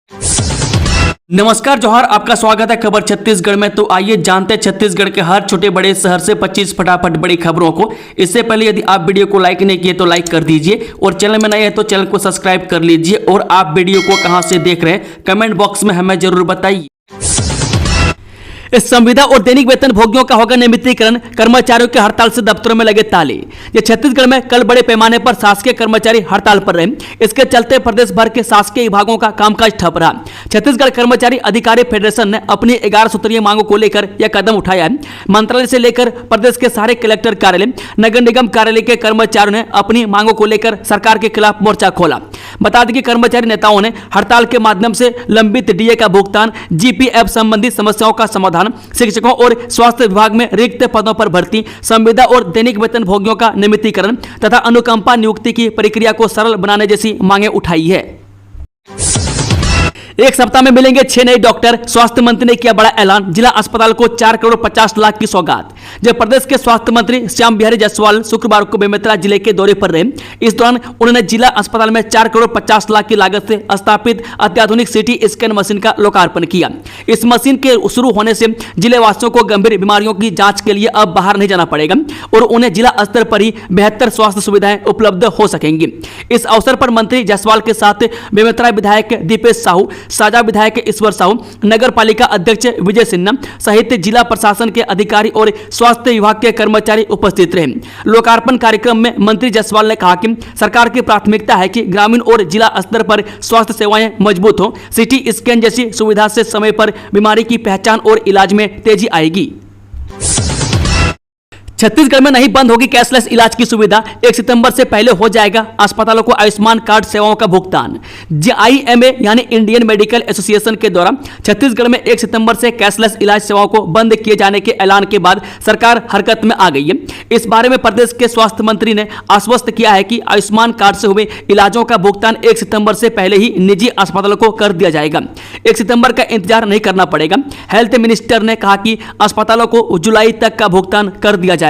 नमस्कार जोहार, आपका स्वागत है खबर छत्तीसगढ़ में। तो आइए जानते हैं छत्तीसगढ़ के हर छोटे बड़े शहर से 25 फटाफट बड़ी खबरों को। इससे पहले यदि आप वीडियो को लाइक नहीं किए तो लाइक कर दीजिए और चैनल में नए हैं तो चैनल को सब्सक्राइब कर लीजिए। और आप वीडियो को कहां से देख रहे हैं कमेंट बॉक्स में हमें जरूर बताइए। इस संविदा और दैनिक वेतन भोगियों का होगा नियमितीकरण, कर्मचारियों के हड़ताल से दफ्तरों में लगे ताले। ये छत्तीसगढ़ में कल बड़े पैमाने पर शासकीय कर्मचारी हड़ताल पर रहे। इसके चलते प्रदेश भर के शासकीय विभागों का कामकाज ठप रहा। छत्तीसगढ़ कर्मचारी अधिकारी फेडरेशन ने अपनी 11 सूत्रीय मांगों को लेकर यह कदम उठाया है। मंत्रालय से लेकर प्रदेश के सारे कलेक्टर कार्यालय, नगर निगम कार्यालय के कर्मचारियों ने अपनी मांगों को लेकर सरकार के खिलाफ मोर्चा खोला। बता दें कि कर्मचारी नेताओं ने हड़ताल के माध्यम से लंबित डीए का भुगतान, जीपीएफ संबंधी समस्याओं का समाधान, शिक्षकों और स्वास्थ्य विभाग में रिक्त पदों पर भर्ती, संविदा और दैनिक वेतन भोगियों का नियमितीकरण तथा अनुकंपा नियुक्ति की प्रक्रिया को सरल बनाने जैसी मांगे उठाई है। एक सप्ताह में मिलेंगे 6 नए डॉक्टर, स्वास्थ्य मंत्री ने किया बड़ा ऐलान। जिला अस्पताल को 4 करोड़ 50 लाख की सौगात। जब प्रदेश के स्वास्थ्य मंत्री श्याम बिहारी जायसवाल शुक्रवार को बेमेतरा जिले के दौरे पर रहे, इस दौरान उन्होंने जिला अस्पताल में 4 करोड़ 50 लाख की लागत से स्थापित अत्याधुनिक सिटी स्कैन मशीन का लोकार्पण किया। इस मशीन के शुरू होने से जिले वासियों को गंभीर बीमारियों की जांच के लिए अब बाहर नहीं जाना पड़ेगा और उन्हें जिला स्तर पर ही बेहतर स्वास्थ्य सुविधाएं उपलब्ध हो सकेंगी। इस अवसर पर मंत्री जायसवाल के साथ बेमेतरा विधायक दीपेश साहू, साजा विधायक ईश्वर साहू, नगर पालिका अध्यक्ष विजय सिन्हा सहित जिला प्रशासन के अधिकारी और स्वास्थ्य विभाग के कर्मचारी उपस्थित रहे। लोकार्पण कार्यक्रम में मंत्री जायसवाल ने कहा कि सरकार की प्राथमिकता है कि ग्रामीण और जिला स्तर पर स्वास्थ्य सेवाएं मजबूत हो। सिटी स्कैन जैसी सुविधा से समय पर बीमारी की पहचान और इलाज में तेजी आएगी। छत्तीसगढ़ में नहीं बंद होगी कैशलेस इलाज की सुविधा। 1 सितंबर से पहले हो जाएगा अस्पतालों को आयुष्मान कार्ड सेवाओं का भुगतान। IMA यानी इंडियन मेडिकल एसोसिएशन के द्वारा छत्तीसगढ़ में 1 सितंबर से कैशलेस इलाज सेवाओं को बंद किए जाने के ऐलान के बाद सरकार हरकत में आ गई है। इस बारे में प्रदेश के स्वास्थ्य मंत्री ने आश्वस्त किया है कि आयुष्मान कार्ड से हुए इलाजों का भुगतान 1 सितंबर से पहले ही निजी अस्पतालों को कर दिया जाएगा। 1 सितंबर का इंतजार नहीं करना पड़ेगा। हेल्थ मिनिस्टर ने कहा कि अस्पतालों को जुलाई तक का भुगतान कर दिया जाएगा।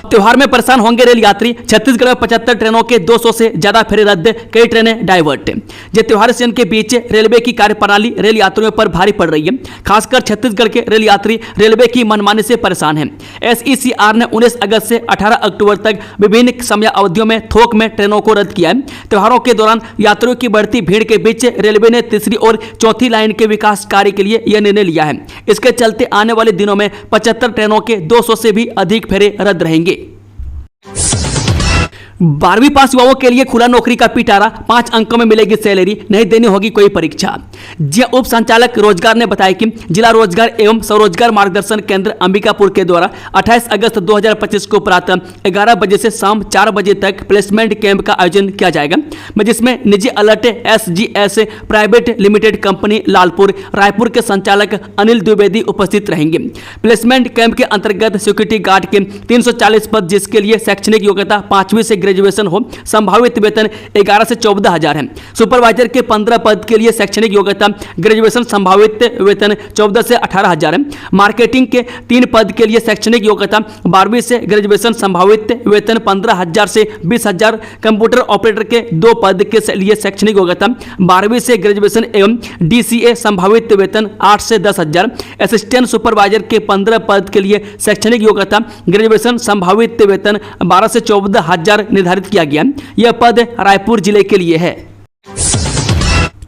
त्योहार में परेशान होंगे रेल यात्री। छत्तीसगढ़ में 75 ट्रेनों के 200 से ज्यादा फेरे रद्द, कई ट्रेनें डाइवर्ट। ये त्योहार सीजन के बीच रेलवे की कार्यप्रणाली रेल यात्रियों पर भारी पड़ रही है। खासकर छत्तीसगढ़ के रेल यात्री रेलवे की मनमानी से परेशान हैं। SECR ने 19 अगस्त से 18 अक्टूबर तक विभिन्न समय अवधियों में थोक में ट्रेनों को रद्द किया है। त्योहारों के दौरान यात्रियों की बढ़ती भीड़ के बीच रेलवे ने तीसरी और चौथी लाइन के विकास कार्य के लिए यह निर्णय लिया है। इसके चलते आने वाले दिनों में 75 ट्रेनों के 200 से भी अधिक फेरे रद्द रहेंगे। 12वीं पास युवाओं के लिए खुला नौकरी का पिटारा। 5 अंकों में मिलेगी सैलरी, नहीं देनी होगी कोई परीक्षा। जिला उप संचालक रोजगार ने बताया कि जिला रोजगार एवं स्वरोजगार मार्गदर्शन केंद्र अंबिकापुर के द्वारा 28 अगस्त 2025 को प्रातः 11 बजे से शाम 4 बजे तक प्लेसमेंट कैंप का आयोजन किया जाएगा, जिसमें निजी alert SGS private limited company Lalpur Raipur के संचालक अनिल द्विवेदी उपस्थित रहेंगे। प्लेसमेंट कैंप के अंतर्गत सिक्योरिटी गार्ड के 340 पद, जिसके लिए शैक्षणिक योग्यता 5वीं से ग्रेजुएशन हो, संभावित वेतन 11 से 14 हजार है। सुपरवाइजर के 15 पद के लिए शैक्षणिक योग्यता ग्रेजुएशन, संभावित वेतन 14 से 18 हजार है। मार्केटिंग के 3 पद के लिए शैक्षणिक योग्यता 12वीं से ग्रेजुएशन, संभावित वेतन 15,000 से 20,000। कंप्यूटर ऑपरेटर के 2 पद के लिए शैक्षणिक योग्यता 12वीं से ग्रेजुएशन एवं DCA, संभावित वेतन 8 से 10,000। असिस्टेंट सुपरवाइजर के 15 पद के लिए शैक्षणिक योग्यता ग्रेजुएशन, संभावित वेतन 12 से 14,000 निर्धारित किया गया। यह पद रायपुर जिले के लिए है।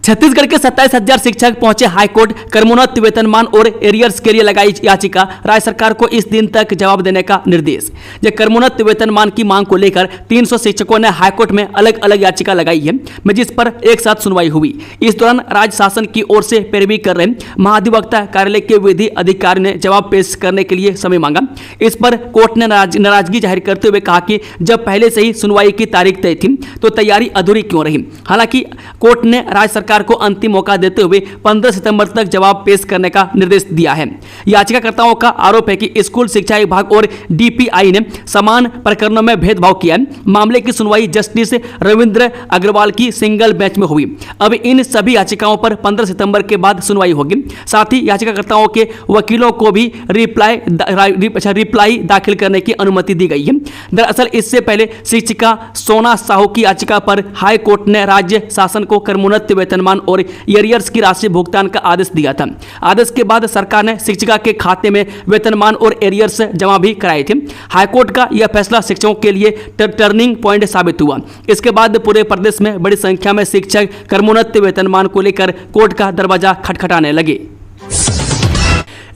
छत्तीसगढ़ के 27,000 शिक्षक पहुंचे हाईकोर्ट। कर्मोन्नत वेतनमान और एरियर्स के लिए लगाई याचिका, राज्य सरकार को इस दिन तक जवाब देने का निर्देश। यह कर्मोन्नत वेतनमान की मांग को लेकर 300 शिक्षकों ने हाईकोर्ट में अलग अलग याचिका लगाई है, जिस पर एक साथ सुनवाई हुई। इस दौरान राज्य शासन की ओर से पैरवी कर रहे महाधिवक्ता कार्यालय के विधि अधिकारी ने जवाब पेश करने के लिए समय मांगा। इस पर कोर्ट ने नाराजगी जाहिर करते हुए कहा कि जब पहले से ही सुनवाई की तारीख तय थी तो तैयारी अधूरी क्यों रही। हालांकि कोर्ट ने राज्य सरकार को अंतिम मौका देते हुए 15 सितंबर तक जवाब पेश करने का निर्देश दिया है। याचिकाकर्ताओं का आरोप है कि स्कूल शिक्षा विभाग और DPI ने समान प्रकरणों में भेदभाव किया है। मामले की सुनवाई जस्टिस रविंद्र अग्रवाल की सिंगल बेंच में हुई। अब इन सभी याचिकाओं पर 15 सितंबर के बाद सुनवाई होगी। साथ ही याचिकाकर्ताओं के वकीलों को भी रिप्लाई दाखिल करने की अनुमति दी गई है। दरअसल इससे पहले शिक्षिका सोना साहू की याचिका पर हाई कोर्ट ने राज्य शासन को कर्मोन्नत वेतन वेतनमान और एरियर्स की राशि भुगतान का आदेश दिया था। आदेश के बाद सरकार ने शिक्षिका के खाते में वेतनमान और एरियर्स जमा भी कराए थे। हाईकोर्ट का यह फैसला शिक्षकों के लिए टर्निंग पॉइंट साबित हुआ। इसके बाद पूरे प्रदेश में बड़ी संख्या में शिक्षक कर्मोन्नत वेतनमान को लेकर कोर्ट का दरवाजा खटखटाने लगे।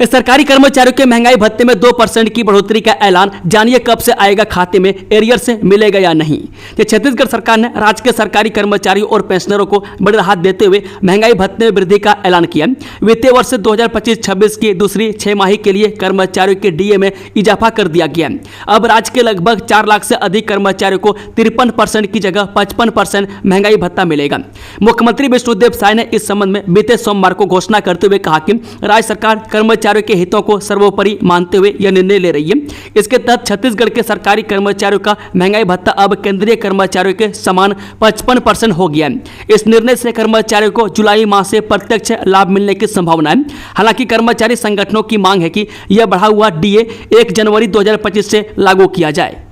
सरकारी कर्मचारियों के महंगाई भत्ते में 2% की बढ़ोतरी का ऐलान, जानिए कब से आएगा खाते में, एरियर से मिलेगा या नहीं। ये छत्तीसगढ़ सरकार ने राज्य के सरकारी कर्मचारियों और पेंशनरों को बड़ी राहत देते हुए महंगाई भत्ते में वृद्धि का ऐलान किया। वित्तीय वर्ष 2025-26 की दूसरी 6 माही के लिए कर्मचारियों के डीए में इजाफा कर दिया गया। अब राज्य के लगभग 4 लाख से अधिक कर्मचारियों को 53% की जगह 55% महंगाई भत्ता मिलेगा। मुख्यमंत्री विष्णुदेव साय ने इस संबंध में बीते सोमवार को घोषणा करते हुए कहा कि राज्य सरकार कर्मचारियों के हितों को सर्वोपरि मानते हुए यह निर्णय ले रही है। इसके तहत छत्तीसगढ़ के सरकारी कर्मचारियों का महंगाई भत्ता अब केंद्रीय कर्मचारियों के समान 55% हो गया है। इस निर्णय से कर्मचारियों को जुलाई माह से प्रत्यक्ष लाभ मिलने की संभावना है। हालांकि कर्मचारी संगठनों की मांग है कि यह बढ़ा हुआ डीए 1 जनवरी 2025 से लागू किया जाए।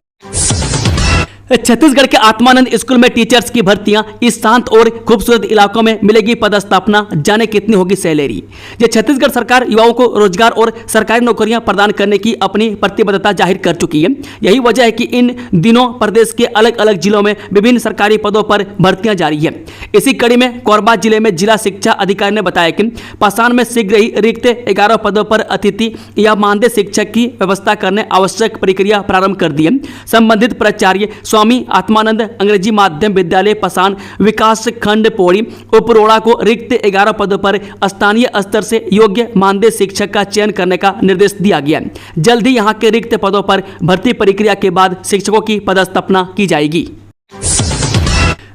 छत्तीसगढ़ के आत्मानंद स्कूल में टीचर्स की भर्तियां, इस शांत और खूबसूरत इलाकों में मिलेगी पदस्थापना, जाने कितनी होगी सैलरी। ये छत्तीसगढ़ सरकार युवाओं को रोजगार और सरकारी नौकरियां प्रदान करने की अपनी प्रतिबद्धता जाहिर कर चुकी है। यही वजह है कि इन दिनों प्रदेश के अलग अलग जिलों में विभिन्न सरकारी पदों पर भर्तियां जारी है। इसी कड़ी में कोरबा जिले में जिला शिक्षा अधिकारी ने बताया कि पाषाण में शीघ्र ही रिक्त 11 पदों पर अतिथि या मानदेय शिक्षक की व्यवस्था करने आवश्यक प्रक्रिया प्रारंभ कर दी है। संबंधित प्राचार्य स्वामी आत्मानंद अंग्रेजी माध्यम विद्यालय पाषाण विकास खंड पौड़ी उपरोड़ा को रिक्त 11 पदों पर स्थानीय स्तर से योग्य मानदेय शिक्षक का चयन करने का निर्देश दिया गया। जल्द ही यहां के रिक्त पदों पर भर्ती प्रक्रिया के बाद शिक्षकों की पदस्थापना की जाएगी।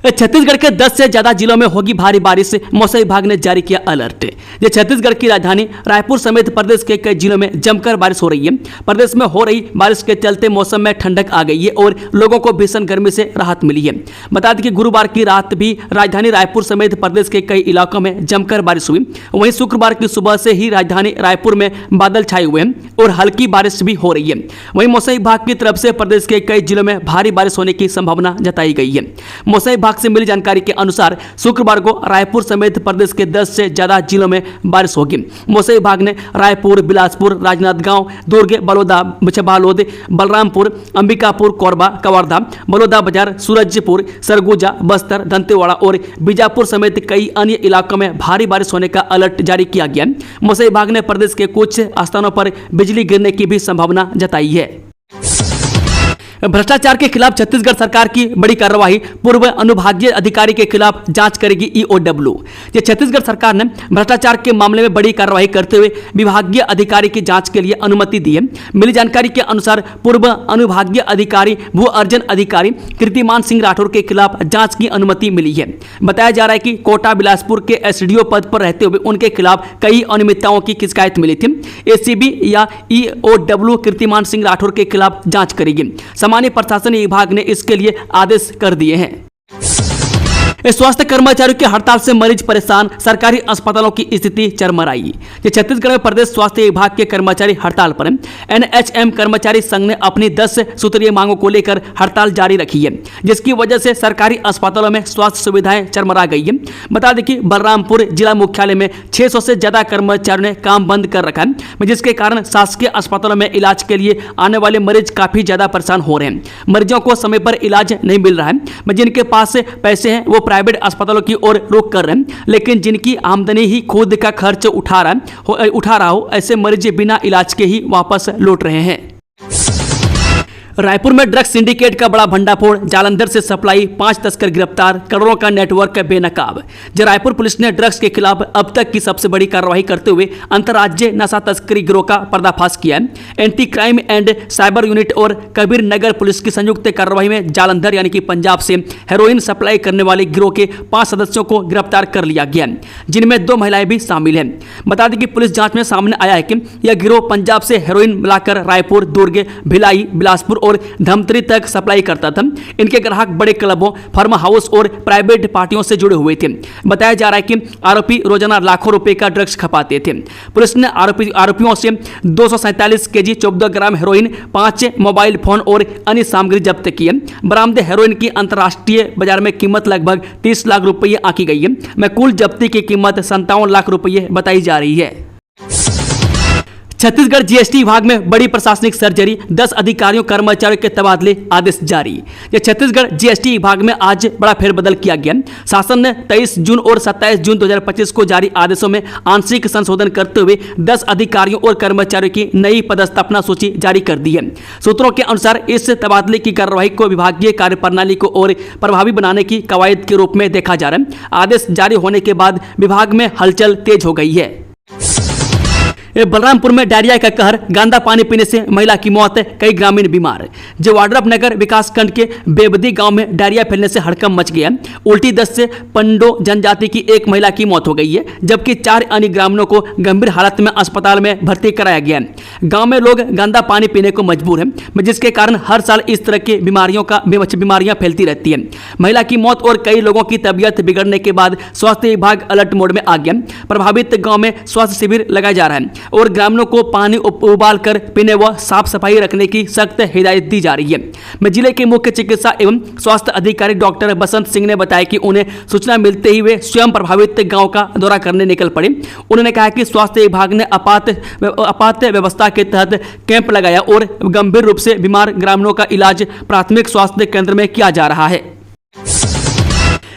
छत्तीसगढ़ के 10 से ज्यादा जिलों में होगी भारी बारिश, मौसम विभाग ने जारी किया अलर्ट। ये छत्तीसगढ़ की राजधानी रायपुर समेत प्रदेश के कई जिलों में जमकर बारिश हो रही है। प्रदेश में हो रही बारिश के चलते मौसम में ठंडक आ गई है और लोगों को भीषण गर्मी से राहत मिली है। बता दें कि गुरुवार की रात भी राजधानी रायपुर समेत प्रदेश के कई इलाकों में जमकर बारिश हुई। वहीं शुक्रवार की सुबह से ही राजधानी रायपुर में बादल छाए हुए हैं और हल्की बारिश भी हो रही है। वहीं मौसम विभाग की तरफ से प्रदेश के कई जिलों में भारी बारिश होने की संभावना जताई गई है। मौसम विभाग से मिली जानकारी के अनुसार शुक्रवार को रायपुर समेत प्रदेश के 10 से ज्यादा जिलों में बारिश होगी। मौसम विभाग ने रायपुर, बिलासपुर, राजनांदगांव, दुर्ग, बलौदा, बालोद, बलरामपुर, अंबिकापुर, कोरबा, कवर्धा, बलौदा बाजार, सूरजपुर, सरगुजा, बस्तर, दंतेवाड़ा और बीजापुर समेत कई अन्य इलाकों में भारी बारिश होने का अलर्ट जारी किया गया। मौसम विभाग ने प्रदेश के कुछ स्थानों पर बिजली गिरने की भी संभावना जताई है। भ्रष्टाचार के खिलाफ छत्तीसगढ़ सरकार की बड़ी कार्रवाई, पूर्व अनुभागीय अधिकारी के खिलाफ जांच करेगी ईओडब्ल्यू। ये छत्तीसगढ़ सरकार ने भ्रष्टाचार के मामले में बड़ी कार्रवाई करते हुए विभागीय अधिकारी की जांच के लिए अनुमति दी है। मिली जानकारी के अनुसार पूर्व अनुभागीय अधिकारी भू अर्जन अधिकारी कीर्तिमान सिंह राठौर के खिलाफ जांच की अनुमति मिली है। बताया जा रहा है कि कोटा बिलासपुर के एसडीओ पद पर रहते हुए उनके खिलाफ कई अनियमितताओं की शिकायत मिली थी। एसीबी या ईओडब्ल्यू कीर्तिमान सिंह राठौर के खिलाफ जांच करेगी। सामान्य प्रशासन विभाग ने इसके लिए आदेश कर दिए हैं। स्वास्थ्य कर्मचारियों की हड़ताल से मरीज परेशान, सरकारी अस्पतालों की स्थिति चरमराई। ये छत्तीसगढ़ में प्रदेश स्वास्थ्य विभाग के कर्मचारी हड़ताल पर हैं। एनएचएम कर्मचारी संघ ने अपनी 10 सूत्रीय मांगों को लेकर हड़ताल जारी रखी है, जिसकी वजह से सरकारी अस्पतालों में स्वास्थ्य सुविधाएं चरमरा गई है। बता दें कि बलरामपुर जिला मुख्यालय में 600 से ज्यादा कर्मचारियों ने काम बंद कर रखा है, जिसके कारण शासकीय अस्पतालों में इलाज के लिए आने वाले मरीज काफी ज्यादा परेशान हो रहे हैं। मरीजों को समय पर इलाज नहीं मिल रहा है। जिनके पास पैसे हैं वो प्राइवेट अस्पतालों की ओर रुख कर रहे हैं, लेकिन जिनकी आमदनी ही खुद का खर्च उठा रहा हो ऐसे मरीज बिना इलाज के ही वापस लौट रहे हैं। रायपुर में ड्रग्स सिंडिकेट का बड़ा भंडाफोड़, जालंधर से सप्लाई, 5 तस्कर गिरफ्तार, करोड़ों का नेटवर्क बेनकाब। रायपुर पुलिस ने ड्रग्स के खिलाफ अब तक की सबसे बड़ी कार्रवाई करते हुए अंतर्राज्यीय नशा तस्करी गिरोह का पर्दाफाश किया है। Anti crime and cyber unit और कबीर नगर पुलिस की संयुक्त कार्रवाई में जालंधर यानी कि पंजाब से हेरोइन सप्लाई करने वाले गिरोह के 5 सदस्यों को गिरफ्तार कर लिया गया, जिनमें 2 महिलाएं भी शामिल हैं। बता दें कि पुलिस जांच में सामने आया है कि यह गिरोह पंजाब से हेरोइन मिलाकर रायपुर, दुर्ग, भिलाई, बिलासपुर और धमतरी तक सप्लाई करता था। इनके ग्राहक बड़े क्लबों, फार्म हाउस और प्राइवेट पार्टियों से जुड़े हुए थे। बताया जा रहा है कि आरोपी रोजाना लाखों रुपए का ड्रग्स खपाते थे। पुलिस ने आरोपियों से 247 KG 14 gram heroin, 5 mobile phone और अन्य सामग्री जब्त की है। बरामद हेरोइन की अंतर्राष्ट्रीय बाजार में कीमत लगभग 30 लाख रुपये आंकी गई है। में कुल जब्ती की कीमत 57 लाख रुपये बताई जा रही है। छत्तीसगढ़ जीएसटी विभाग में बड़ी प्रशासनिक सर्जरी, 10 अधिकारियों कर्मचारियों के तबादले, आदेश जारी। ये छत्तीसगढ़ जीएसटी विभाग में आज बड़ा फेरबदल किया गया। शासन ने 23 जून और 27 जून 2025 को जारी आदेशों में आंशिक संशोधन करते हुए 10 अधिकारियों और कर्मचारियों की नई पदस्थापना सूची जारी कर दी है। सूत्रों के अनुसार इस तबादले की कार्रवाई को विभागीय कार्यप्रणाली को और प्रभावी बनाने की कवायद के रूप में देखा जा रहा है। आदेश जारी होने के बाद विभाग में हलचल तेज हो गई है। बलरामपुर में डायरिया का कहर, गंदा पानी पीने से महिला की मौत, कई ग्रामीण बीमार। जवाड्रप नगर विकासखंड के बेबदी गांव में डायरिया फैलने से हड़कंप मच गया। उल्टी दस्त से पंडो जनजाति की एक महिला की मौत हो गई है, जबकि 4 अन्य ग्रामीणों को गंभीर हालत में अस्पताल में भर्ती कराया गया है। गांव में लोग गंदा पानी पीने को मजबूर हैं, जिसके कारण हर साल इस तरह की बीमारियां फैलती रहती हैं। महिला की मौत और कई लोगों की तबीयत बिगड़ने के बाद स्वास्थ्य विभाग अलर्ट मोड में आ गया। प्रभावित गाँव में स्वास्थ्य शिविर लगाया जा रहा है और ग्रामीणों को पानी उबाल कर पीने व साफ सफाई रखने की सख्त हिदायत दी जा रही है। मैं जिले के मुख्य चिकित्सा एवं स्वास्थ्य अधिकारी डॉक्टर बसंत सिंह ने बताया कि उन्हें सूचना मिलते ही वे स्वयं प्रभावित गांव का दौरा करने निकल पड़े। उन्होंने कहा कि स्वास्थ्य विभाग ने आपात व्यवस्था के तहत कैंप लगाया और गंभीर रूप से बीमार ग्रामीणों का इलाज प्राथमिक स्वास्थ्य केंद्र में किया जा रहा है।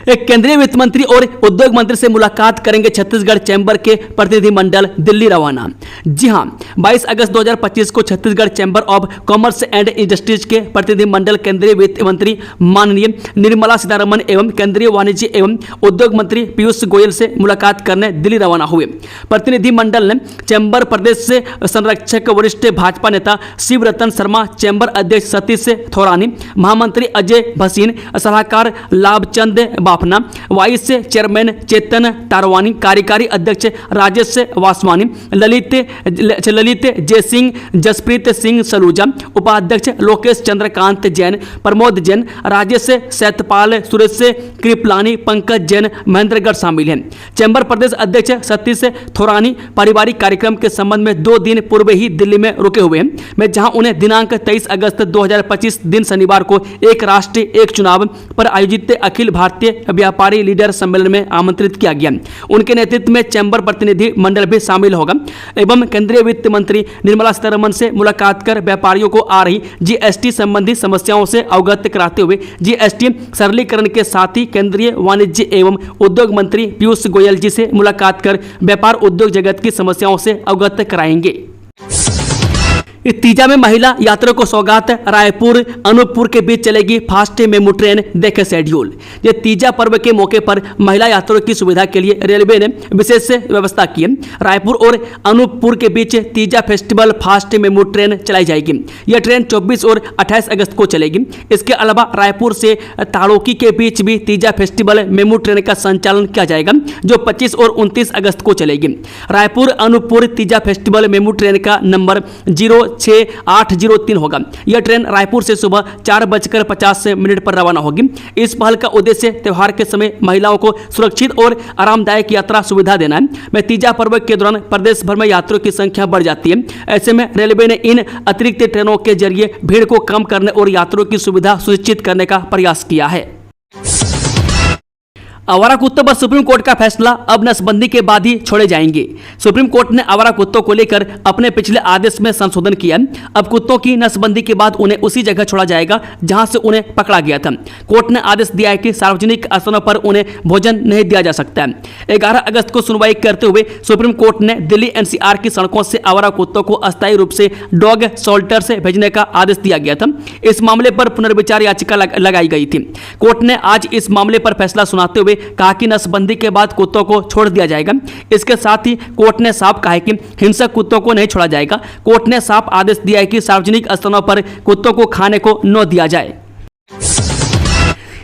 एक केंद्रीय वित्त मंत्री और उद्योग मंत्री से मुलाकात करेंगे छत्तीसगढ़ चैंबर के प्रतिनिधिमंडल, दिल्ली रवाना। जी हां, 22 अगस्त 2025 को Chhattisgarh chamber of commerce and industries के प्रतिनिधिमंडल केंद्रीय वित्त मंत्री माननीय निर्मला सीतारमण एवं केंद्रीय वाणिज्य एवं उद्योग मंत्री पीयूष गोयल से मुलाकात करने दिल्ली रवाना हुए। प्रतिनिधिमंडल ने चैंबर प्रदेश से संरक्षक वरिष्ठ भाजपा नेता शिवरतन शर्मा, चैंबर अध्यक्ष सतीश थोरानी, महामंत्री अजय भसीन, सलाहकार लाभचंद बाफना, वाइस चेयरमैन चेतन टारवानी, कार्यकारी अध्यक्ष राजेश वासवानी, ललित जय सिंह, जसप्रीत सिंह सलूजा, उपाध्यक्ष लोकेश चंद्रकांत जैन, प्रमोद जैन, राजेश सैतपाल, सुरेश कृपलानी, पंकज जैन, महेंद्रगढ़ शामिल हैं। चैंबर प्रदेश अध्यक्ष सतीश थोरानी पारिवारिक कार्यक्रम के संबंध में 2 दिन पूर्व ही दिल्ली में रुके हुए हैं, मैं जहां उन्हें दिनांक 23 अगस्त 2025 दिन शनिवार को एक राष्ट्र एक चुनाव पर आयोजित अखिल भारतीय व्यापारी लीडर सम्मेलन में आमंत्रित किया गया। उनके नेतृत्व में चैंबर प्रतिनिधि मंडल भी शामिल होगा एवं केंद्रीय वित्त मंत्री निर्मला सीतारमण से मुलाकात कर व्यापारियों को आ रही जीएसटी संबंधी समस्याओं से अवगत कराते हुए जीएसटी सरलीकरण के साथ ही केंद्रीय वाणिज्य एवं उद्योग मंत्री पीयूष गोयल जी से मुलाकात कर व्यापार उद्योग जगत की समस्याओं से अवगत कराएंगे। तीजा में महिला यात्रियों को सौगात, रायपुर अनूपपुर के बीच चलेगी फास्ट मेमू ट्रेन, देखे शेड्यूल। ये तीजा पर्व के मौके पर महिला यात्रियों की सुविधा के लिए रेलवे ने विशेष व्यवस्था की है। रायपुर और अनूपपुर के बीच तीजा फेस्टिवल फास्ट मेमू ट्रेन चलाई जाएगी। यह ट्रेन 24 और 28 अगस्त को चलेगी। इसके अलावा रायपुर से ताड़ोकी के बीच भी तीजा फेस्टिवल मेमू ट्रेन का संचालन किया जाएगा, जो 25 और 29 अगस्त को चलेगी। रायपुर अनूपपुर तीजा फेस्टिवल मेमू ट्रेन का नंबर 06803 होगा। यह ट्रेन रायपुर से सुबह 4:50 पर रवाना होगी। इस पहल का उद्देश्य त्योहार के समय महिलाओं को सुरक्षित और आरामदायक यात्रा सुविधा देना है। तीजा पर्व के दौरान प्रदेश भर में यात्रियों की संख्या बढ़ जाती है। ऐसे में रेलवे ने इन अतिरिक्त ट्रेनों के जरिए भीड़ को कम करने और यात्रियों की सुविधा सुनिश्चित करने का प्रयास किया है। आवारा कुत्तों पर सुप्रीम कोर्ट का फैसला, अब नसबंदी के बाद ही छोड़े जाएंगे। सुप्रीम कोर्ट ने आवारा कुत्तों को लेकर अपने पिछले आदेश में संशोधन किया। अब कुत्तों की नसबंदी के बाद उन्हें उसी जगह छोड़ा जाएगा जहां से उन्हें पकड़ा गया था। कोर्ट ने आदेश दिया है कि सार्वजनिक स्थानों पर उन्हें भोजन नहीं दिया जा सकता है। 11 अगस्त को सुनवाई करते हुए सुप्रीम कोर्ट ने दिल्ली एनसीआर की सड़कों से आवारा कुत्तों को अस्थायी रूप से डॉग शेल्टर से भेजने का आदेश दिया गया था। इस मामले पर पुनर्विचार याचिका लगाई गई थी। कोर्ट ने आज इस मामले पर फैसला सुनाते हुए कहा कि नसबंदी के बाद कुत्तों को छोड़ दिया जाएगा। इसके साथ ही कोर्ट ने साफ कहा है कि हिंसक कुत्तों को नहीं छोड़ा जाएगा। कोर्ट ने साफ आदेश दिया है कि सार्वजनिक स्थानों पर कुत्तों को खाने को न दिया जाए।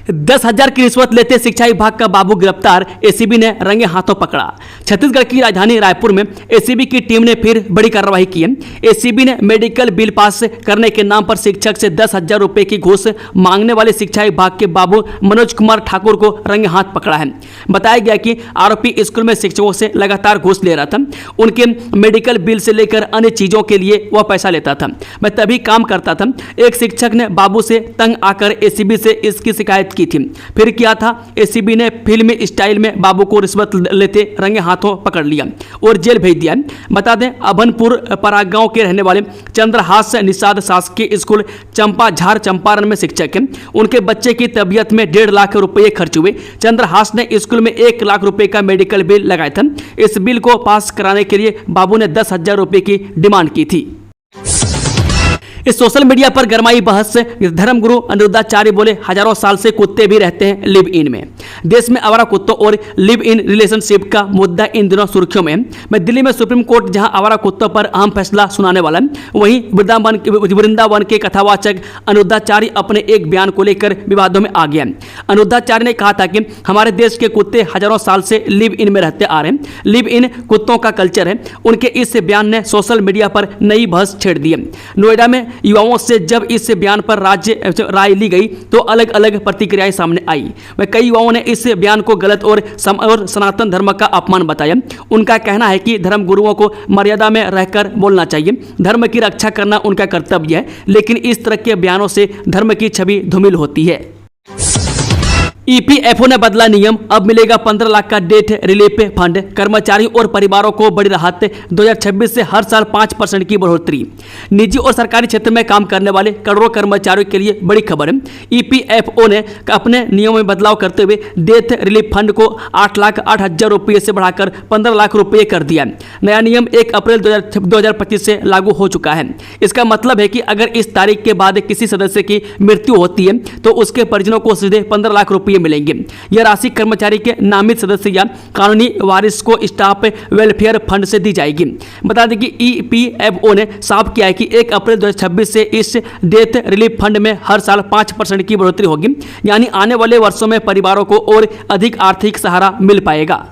10,000 की रिश्वत लेते शिक्षा विभाग का बाबू गिरफ्तार, एसीबी ने रंगे हाथों पकड़ा। छत्तीसगढ़ की राजधानी रायपुर में एसीबी की टीम ने फिर बड़ी कार्रवाई की है। एसीबी ने मेडिकल बिल पास करने के नाम पर शिक्षक से 10,000 रुपए की घूस मांगने वाले शिक्षा विभाग के बाबू मनोज कुमार ठाकुर को रंगे हाथ पकड़ा है। बताया गया कि आरोपी स्कूल में शिक्षकों से लगातार घूस ले रहा था। उनके मेडिकल बिल से लेकर अन्य चीजों के लिए वह पैसा लेता था। मैं तभी काम करता था। एक शिक्षक ने बाबू से तंग आकर एसीबी से इसकी शिकायत की थी। फिर क्या था, एसीबी ने फिल्मी स्टाइल में बाबू को रिश्वत लेते रंगे हाथों पकड़ लिया और जेल भेज दिया। बता दें, अभनपुर परागांव के रहने वाले चंद्रहास निषाद शासकीय स्कूल चंपाझार चंपारण में शिक्षक हैं। उनके बच्चे की तबीयत में 1.5 लाख रुपए खर्च हुए। चंद्रहास ने स्कूल में 1 लाख रुपए का मेडिकल बिल लगाया था। इस बिल को पास कराने के लिए बाबू ने 10,000 रुपए की डिमांड की थी। इस सोशल मीडिया पर गरमाई बहस से धर्मगुरु अनिरुद्धाचार्य बोले, हजारों साल से कुत्ते भी रहते हैं लिव इन में। देश में आवारा कुत्तों और लिव इन रिलेशनशिप का मुद्दा इन दिनों सुर्खियों में है। मैं दिल्ली में सुप्रीम कोर्ट जहां आवारा कुत्तों पर अहम फैसला सुनाने वाला है, वहीं वृंदावन के कथावाचक अनिरुद्धाचार्य अपने एक बयान को लेकर विवादों में आ गया। अनिरुद्धाचार्य ने कहा था कि हमारे देश के कुत्ते हजारों साल से लिव इन में रहते आ रहे हैं। लिव इन कुत्तों का कल्चर है। उनके इस बयान ने सोशल मीडिया पर नई बहस छेड़ दी है। नोएडा में युवाओं से जब इस बयान पर राय ली गई तो अलग अलग प्रतिक्रियाएं सामने आई। वह कई युवाओं ने इस बयान को गलत और सनातन धर्म का अपमान बताया। उनका कहना है कि धर्म गुरुओं को मर्यादा में रहकर बोलना चाहिए। धर्म की रक्षा करना उनका कर्तव्य है, लेकिन इस तरह के बयानों से धर्म की छवि धूमिल होती है। ईपीएफओ ने बदला नियम, अब मिलेगा 15 लाख का डेथ रिलीफ फंड। कर्मचारियों और परिवारों को बड़ी राहत, 2026 से हर साल 5% की बढ़ोतरी। निजी और सरकारी क्षेत्र में काम करने वाले करोड़ों कर्मचारियों के लिए बड़ी खबर है। ईपीएफओ ने अपने नियमों में बदलाव करते हुए डेथ रिलीफ फंड को 8,08,000 रुपये से बढ़ाकर 15 लाख रुपये कर दिया। नया नियम 1 अप्रैल 2025 से लागू हो चुका है। इसका मतलब है कि अगर इस तारीख के बाद किसी सदस्य की मृत्यु होती है तो उसके परिजनों को सीधे 15 लाख रुपये मिलेंगे। यह राशि कर्मचारी के नामित सदस्य या कानूनी वारिस को स्टाफ वेलफेयर फंड से दी जाएगी। बता दें कि ईपीएफओ ने साफ किया है कि 1 अप्रैल 2026 से इस डेथ रिलीफ फंड में हर साल 5% की बढ़ोतरी होगी, यानी आने वाले वर्षों में परिवारों को और अधिक आर्थिक सहारा मिल पाएगा।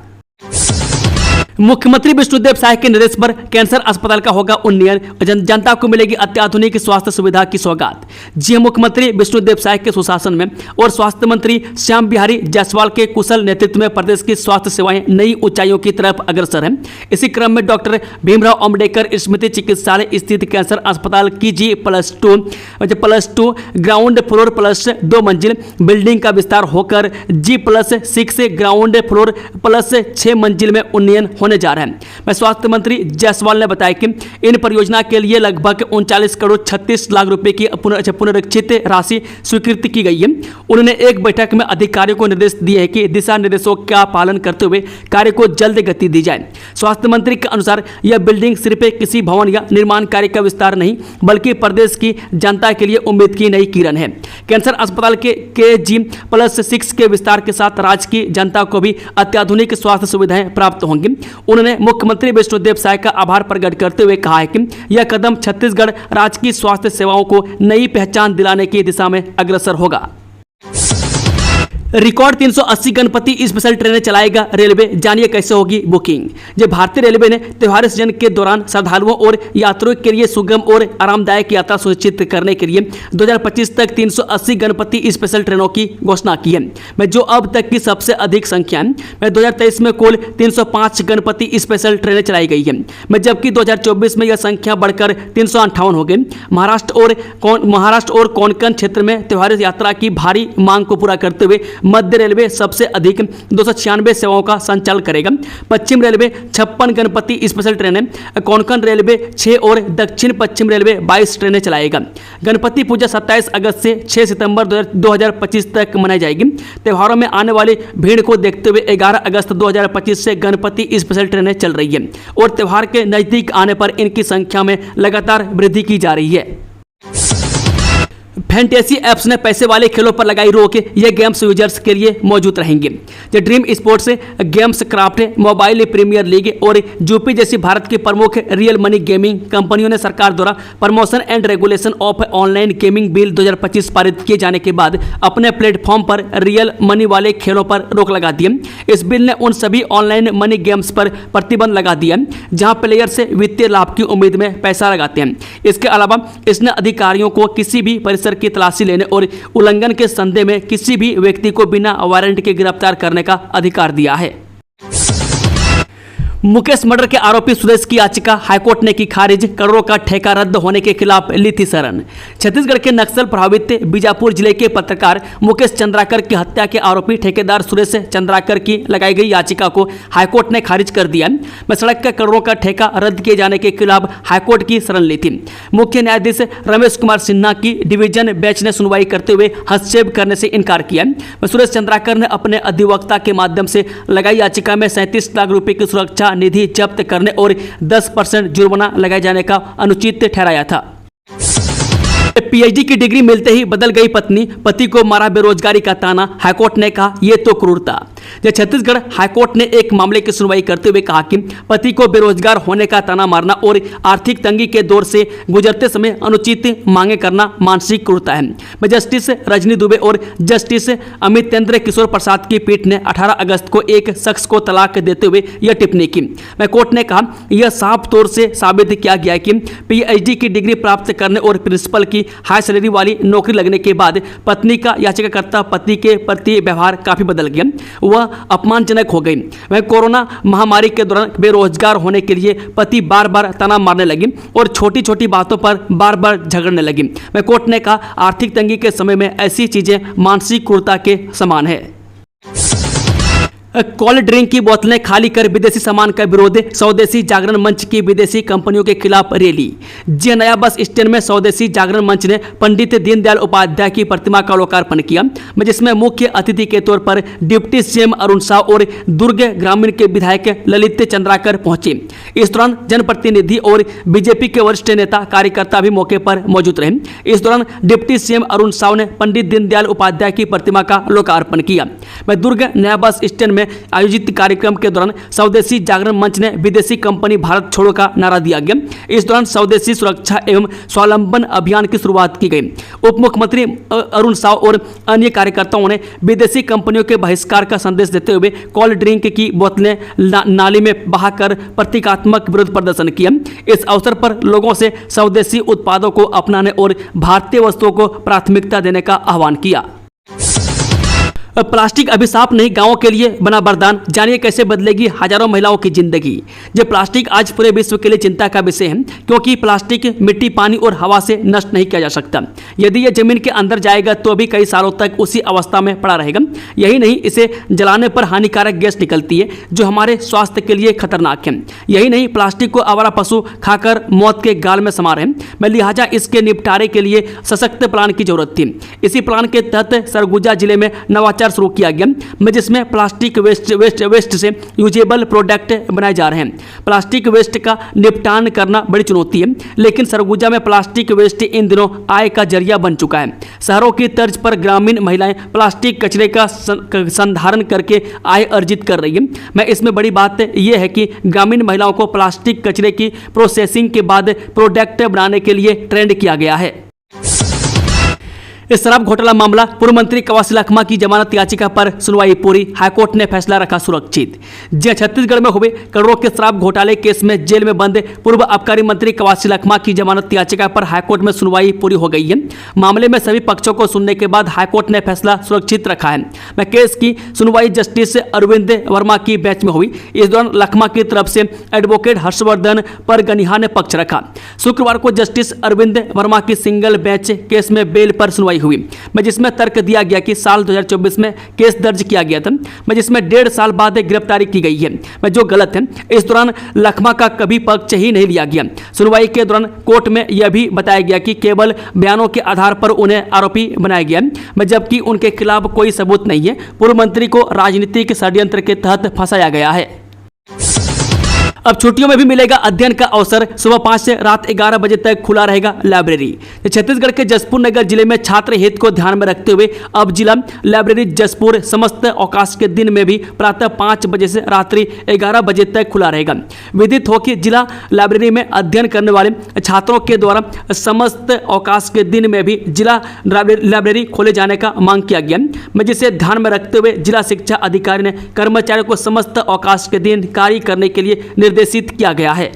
मुख्यमंत्री विष्णुदेव साय के निर्देश पर कैंसर अस्पताल का होगा उन्नयन, जनता को मिलेगी अत्याधुनिक स्वास्थ्य सुविधा की सौगात। जी, मुख्यमंत्री विष्णुदेव साय के सुशासन में और स्वास्थ्य मंत्री श्याम बिहारी जायसवाल के कुशल नेतृत्व में प्रदेश की स्वास्थ्य सेवाएं नई ऊंचाइयों की तरफ अग्रसर हैं। इसी क्रम में डॉक्टर भीमराव अम्बेडकर स्मृति चिकित्सालय स्थित कैंसर अस्पताल की G+2 ग्राउंड फ्लोर +2 मंजिल बिल्डिंग का विस्तार होकर G+6 ग्राउंड फ्लोर +6 मंजिल में उन्नयन होने जा रहा है। मैं स्वास्थ्य मंत्री जायसवाल ने बताया कि इन परियोजना के लिए लगभग 39 करोड़ 36 लाख रुपए की पुनरीक्षित राशि स्वीकृत की गई है। उन्होंने एक बैठक में अधिकारियों को निर्देश दिए हैं कि दिशा निर्देशों का पालन करते हुए कार्य को जल्द गति दी जाए। स्वास्थ्य मंत्री के अनुसार यह बिल्डिंग सिर्फ किसी भवन या निर्माण कार्य का विस्तार नहीं, बल्कि प्रदेश की जनता के लिए उम्मीद की नई किरण है। कैंसर अस्पताल के G+6 के विस्तार के साथ राज्य की जनता को भी अत्याधुनिक स्वास्थ्य सुविधाएं प्राप्त होंगी। उन्होंने मुख्यमंत्री विष्णुदेव साय का आभार प्रकट करते हुए कहा है कि यह कदम छत्तीसगढ़ राज्य की स्वास्थ्य सेवाओं को नई पहचान दिलाने की दिशा में अग्रसर होगा। रिकॉर्ड 380 गणपति स्पेशल ट्रेनें चलाएगा रेलवे, जानिए कैसे होगी बुकिंग। जब भारतीय रेलवे ने त्योहारी सीजन के दौरान श्रद्धालुओं और यात्रियों के लिए सुगम और आरामदायक यात्रा सुनिश्चित करने के लिए 2025 तक 380 गणपति स्पेशल ट्रेनों की घोषणा की है, जो अब तक की सबसे अधिक संख्या है। 2023 में कुल 305 गणपति स्पेशल ट्रेनें चलाई गई है, जबकि 2024 में यह संख्या बढ़कर 358 हो गई। महाराष्ट्र और कोंकण क्षेत्र में त्योहारी यात्रा की भारी मांग को पूरा करते हुए मध्य रेलवे सबसे अधिक 296 सेवाओं का संचालन करेगा। पश्चिम रेलवे 56 गणपति स्पेशल ट्रेनें, कोंकण रेलवे 6 और दक्षिण पश्चिम रेलवे 22 ट्रेनें चलाएगा। गणपति पूजा 27 अगस्त से 6 सितंबर 2025 तक मनाई जाएगी। त्योहारों में आने वाली भीड़ को देखते हुए 11 अगस्त 2025 से गणपति स्पेशल ट्रेनें चल रही है और त्योहार के नजदीक आने पर इनकी संख्या में लगातार वृद्धि की जा रही है। फैंटेसी ऐप्स ने पैसे वाले खेलों पर लगाई रोक। ये गेम्स यूजर्स के लिए मौजूद रहेंगे। जो dream sports, games craft, mobile premier league और यूपी जैसी भारत की प्रमुख रियल मनी गेमिंग कंपनियों ने सरकार द्वारा promotion and regulation of online gaming bill 2025 पारित किए जाने के बाद अपने प्लेटफॉर्म पर रियल मनी वाले खेलों पर रोक लगा दी है। इस बिल ने उन सभी ऑनलाइन मनी गेम्स पर प्रतिबंध लगा दिया जहां प्लेयर से वित्तीय लाभ की उम्मीद में पैसा लगाते हैं। इसके अलावा इसने अधिकारियों को किसी भी परिसर की तलाशी लेने और उल्लंघन के संदेह में किसी भी व्यक्ति को बिना वारंट के गिरफ्तार करने का अधिकार दिया है। मुकेश मर्डर के आरोपी सुरेश की याचिका हाईकोर्ट ने की खारिज। करोड़ों का ठेका रद्द होने के खिलाफ ली थी शरण। छत्तीसगढ़ के नक्सल प्रभावित बीजापुर जिले के पत्रकार मुकेश चंद्राकर की हत्या के आरोपी ठेकेदार सुरेश चंद्राकर की लगाई गई याचिका को हाईकोर्ट ने खारिज कर दिया। मैं सड़क का करोड़ों का ठेका रद्द किए जाने के खिलाफ हाईकोर्ट की शरण ली थी। मुख्य न्यायाधीश रमेश कुमार सिन्हा की डिवीजन बेंच ने सुनवाई करते हुए हस्तक्षेप करने से इनकार किया। सुरेश चंद्राकर ने अपने अधिवक्ता के माध्यम से लगाई याचिका में 37 लाख रुपए की सुरक्षा निधि जब्त करने और 10% जुर्माना लगाए जाने का अनुचित ठहराया था। पीएचडी की डिग्री मिलते ही बदल गई पत्नी, पति को मारा बेरोजगारी का ताना। हाईकोर्ट ने कहा यह तो क्रूरता। जब छत्तीसगढ़ हाईकोर्ट ने एक मामले की सुनवाई करते हुए कहा कि पति को बेरोजगार होने का ताना मारना और आर्थिक तंगी के दौर से गुजरते समय अनुचित मांगे करना मानसिक क्रूरता है। जस्टिस रजनी दुबे और जस्टिस अमितेंद्र किशोर प्रसाद की पीठ ने 18 अगस्त को एक शख्स को तलाक देते हुए यह टिप्पणी की। कोर्ट ने कहा यह साफ तौर से साबित किया गया कि पीएचडी की डिग्री प्राप्त करने और प्रिंसिपल की हाई सैलरी वाली नौकरी लगने के बाद पत्नी का याचिकाकर्ता पति के प्रति व्यवहार काफी बदल गया। वह अपमानजनक हो गई। वह कोरोना महामारी के दौरान बेरोजगार होने के लिए पति बार बार ताना मारने लगी और छोटी छोटी बातों पर बार बार झगड़ने लगी। कोर्ट ने कहा आर्थिक तंगी के समय में ऐसी चीजें मानसिक क्रूरता के समान है। कोल्ड ड्रिंक की बोतलें खाली कर विदेशी सामान का विरोध। स्वदेशी जागरण मंच की विदेशी कंपनियों के खिलाफ रैली। जी नया बस स्टैंड में स्वदेशी जागरण मंच ने पंडित दीनदयाल उपाध्याय की प्रतिमा का लोकार्पण किया, जिसमें मुख्य अतिथि के तौर पर डिप्टी सीएम अरुण साव और दुर्ग ग्रामीण के विधायक ललित चंद्राकर पहुंचे। इस दौरान जनप्रतिनिधि और बीजेपी के वरिष्ठ नेता कार्यकर्ता भी मौके पर मौजूद रहे। इस दौरान डिप्टी सीएम अरुण साव ने पंडित दीनदयाल उपाध्याय की प्रतिमा का लोकार्पण किया। दुर्ग नया बस स्टैंड में आयोजित कार्यक्रम के दौरान स्वदेशी जागरण मंच ने विदेशी कंपनी भारत छोड़ो का नारा दिया गया। इस दौरान स्वदेशी सुरक्षा एवं स्वावलंबन अभियान की शुरुआत की गई। उप मुख्यमंत्री अरुण साव और अन्य कार्यकर्ताओं ने विदेशी कंपनियों के बहिष्कार का संदेश देते हुए कोल्ड ड्रिंक की बोतलें नाली में बहाकर प्रतीकात्मक विरोध प्रदर्शन किया। इस अवसर पर लोगों से स्वदेशी उत्पादों को अपनाने और भारतीय वस्तुओं को प्राथमिकता देने का आह्वान किया। प्लास्टिक अभिशाप नहीं, गांवों के लिए बना वरदान। जानिए कैसे बदलेगी हजारों महिलाओं की जिंदगी। जब प्लास्टिक आज पूरे विश्व के लिए चिंता का विषय है, क्योंकि प्लास्टिक मिट्टी, पानी और हवा से नष्ट नहीं किया जा सकता। यदि यह जमीन के अंदर जाएगा तो भी कई सालों तक उसी अवस्था में पड़ा रहेगा। यही नहीं, इसे जलाने पर हानिकारक गैस निकलती है जो हमारे स्वास्थ्य के लिए खतरनाक है। यही नहीं, प्लास्टिक को आवारा पशु खाकर मौत के गाल में समा रहे। लिहाजा इसके निपटारे के लिए सशक्त प्लान की जरूरत थी। इसी प्लान के तहत सरगुजा जिले में नवाचार शुरू किया गया, जिसमें प्लास्टिक वेस्ट से यूजेबल प्रोडक्ट बनाए जा रहे हैं। प्लास्टिक वेस्ट का निपटान करना बड़ी चुनौती है, लेकिन सरगुजा में प्लास्टिक वेस्ट इन दिनों आय का जरिया बन चुका है। शहरों की तर्ज पर ग्रामीण महिलाएं प्लास्टिक कचरे का संधारण करके आय अर्जित कर रही है। इसमें बड़ी बात यह है कि ग्रामीण महिलाओं को प्लास्टिक कचरे की प्रोसेसिंग के बाद प्रोडक्ट बनाने के लिए ट्रेंड किया गया है। इस शराब घोटाला मामला, पूर्व मंत्री कवासी लखमा की जमानत याचिका पर सुनवाई पूरी। हाईकोर्ट ने फैसला रखा सुरक्षित। छत्तीसगढ़ में हुए करोड़ों के शराब घोटाले केस में जेल में बंद पूर्व आबकारी मंत्री कवासी लखमा की जमानत याचिका पर हाईकोर्ट में सुनवाई पूरी हो गई है। मामले में सभी पक्षों को सुनने के बाद हाईकोर्ट ने फैसला सुरक्षित रखा है। केस की सुनवाई जस्टिस अरविंद वर्मा की बेंच में हुई। इस दौरान लखमा की तरफ से एडवोकेट हर्षवर्धन परगनिहा ने पक्ष रखा। शुक्रवार को जस्टिस अरविंद वर्मा की सिंगल बेंच केस में बेल पर सुनवाई हुई, जिसमें तर्क दिया गया कि साल 2024 में केस दर्ज किया गया था, जिसमें 1.5 साल बाद गिरफ्तारी की गई है, जो गलत है। इस दौरान लखमा का कभी पक्ष ही नहीं लिया गया। सुनवाई के दौरान कोर्ट में यह भी बताया गया कि केवल बयानों के आधार पर उन्हें आरोपी बनाया गया, जबकि उनके खिलाफ कोई सबूत नहीं है। पूर्व मंत्री को राजनीतिक षड्यंत्र के तहत फंसाया गया है। अब छुट्टियों में भी मिलेगा अध्ययन का अवसर। सुबह 5 से रात 11 बजे तक खुला रहेगा लाइब्रेरी। छत्तीसगढ़ के जसपुर नगर जिले में छात्र हित को ध्यान में रखते हुए अब जिला लाइब्रेरी जसपुर समस्त अवकाश के दिन में भी प्रातः 5 बजे से रात्रि 11 बजे तक खुला रहेगा। विदित हो कि जिला लाइब्रेरी में अध्ययन करने वाले छात्रों के द्वारा समस्त अवकाश के दिन में भी जिला लाइब्रेरी खोले जाने का मांग किया गया, जिसे ध्यान में रखते हुए जिला शिक्षा अधिकारी ने कर्मचारियों को समस्त अवकाश के दिन कार्य करने के लिए निर्देशित किया गया है।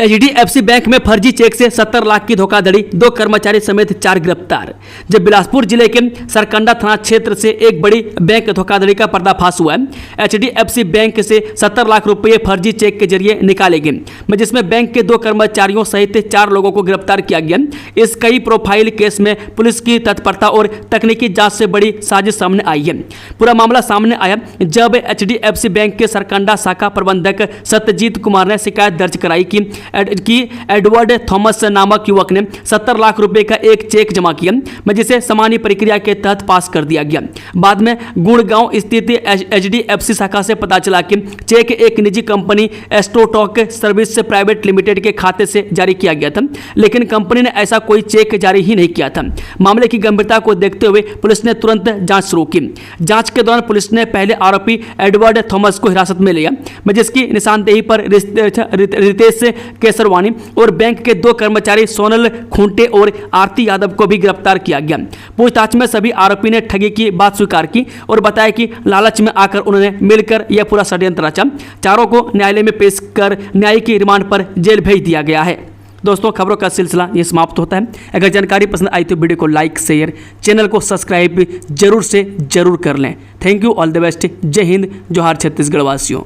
HDFC बैंक में फर्जी चेक से 70 लाख की धोखाधड़ी, 2 कर्मचारी समेत 4 गिरफ्तार। जब बिलासपुर जिले के सरकंडा थाना क्षेत्र से एक बड़ी बैंक धोखाधड़ी का पर्दाफाश हुआ है। HDFC बैंक से 70 लाख रुपए फर्जी चेक के जरिए निकाले गए, जिसमें बैंक के 2 कर्मचारियों सहित 4 लोगों को गिरफ्तार किया गया। इस कई प्रोफाइल केस में पुलिस की तत्परता और तकनीकी जांच से बड़ी साजिश सामने आई है। पूरा मामला सामने आया जब HDFC बैंक के सरकंडा शाखा प्रबंधक सत्यजीत कुमार ने शिकायत दर्ज कराई कि एडवर्ड थॉमस नामक युवक ने 70 लाख रुपए का एक चेक जमा किया, जिसे सामान्य प्रक्रिया के तहत पास कर दिया गया। बाद में गुड़गांव स्थित HDFC शाखा से पता चला कि चेक एक निजी company AstroTalk service private limited के खाते से जारी किया गया था, लेकिन कंपनी ने ऐसा कोई चेक जारी ही नहीं किया था। मामले की गंभीरता को देखते हुए पुलिस ने तुरंत जांच शुरू की। जांच के दौरान पुलिस ने पहले आरोपी एडवर्ड थॉमस को हिरासत में लिया, जिसकी निशानदेही पर रितेश केसरवानी और बैंक के 2 कर्मचारी सोनल खूंटे और आरती यादव को भी गिरफ्तार किया गया। पूछताछ में सभी आरोपी ने ठगी की बात स्वीकार की और बताया कि लालच में आकर उन्होंने मिलकर यह पूरा षड्यंत्र रचा। चारों को न्यायालय में पेश कर न्यायिक रिमांड पर जेल भेज दिया गया है। दोस्तों, खबरों का सिलसिला ये समाप्त होता है। अगर जानकारी पसंद आई तो वीडियो को लाइक शेयर, चैनल को सब्सक्राइब जरूर से जरूर कर लें। Thank you, all the best. जय हिंद, जोहार छत्तीसगढ़ वासियों।